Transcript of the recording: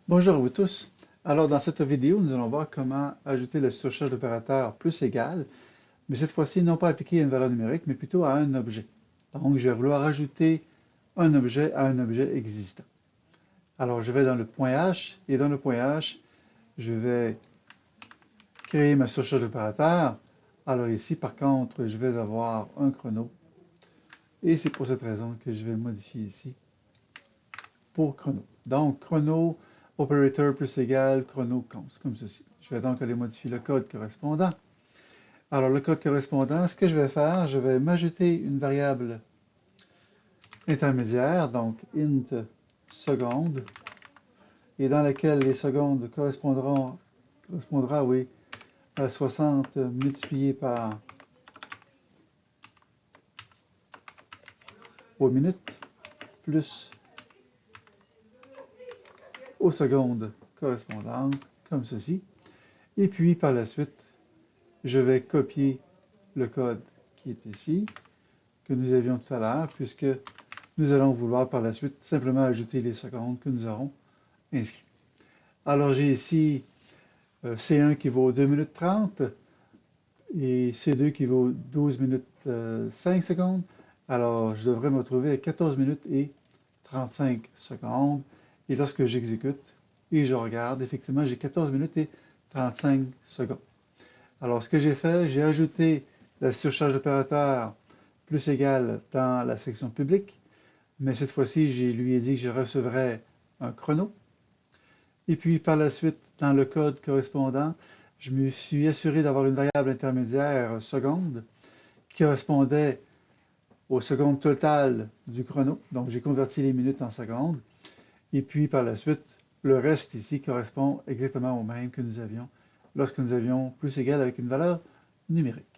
Bonjour à vous tous. Alors dans cette vidéo, nous allons voir comment ajouter le surcharge d'opérateur plus égal, mais cette fois-ci non pas appliqué à une valeur numérique, mais plutôt à un objet. Donc je vais vouloir ajouter un objet à un objet existant. Alors je vais dans le point H, et dans le point H, je vais créer ma surcharge d'opérateur. Alors ici, par contre, je vais avoir un chrono, et c'est pour cette raison que je vais modifier ici pour chrono. Donc, chrono operator plus égal chrono const, comme ceci. Je vais donc aller modifier le code correspondant. Alors, le code correspondant, ce que je vais faire, je vais m'ajouter une variable intermédiaire, donc int seconde, et dans laquelle les secondes correspondra, oui, à 60 multiplié par aux minutes, plus aux secondes correspondantes, comme ceci. Et puis, par la suite, je vais copier le code qui est ici, que nous avions tout à l'heure, puisque nous allons vouloir par la suite simplement ajouter les secondes que nous aurons inscrites. Alors j'ai ici C1 qui vaut 2 minutes 30 et C2 qui vaut 12 minutes 5 secondes. Alors je devrais me retrouver à 14 minutes et 35 secondes. Et lorsque j'exécute et je regarde, effectivement j'ai 14 minutes et 35 secondes. Alors, ce que j'ai fait, j'ai ajouté la surcharge d'opérateur plus égale dans la section publique, mais cette fois-ci, je lui ai dit que je recevrais un chrono. Et puis, par la suite, dans le code correspondant, je me suis assuré d'avoir une variable intermédiaire seconde qui correspondait aux secondes totales du chrono. Donc, j'ai converti les minutes en secondes. Et puis, par la suite, le reste ici correspond exactement au même que nous avions lorsque nous avions plus égal avec une valeur numérique.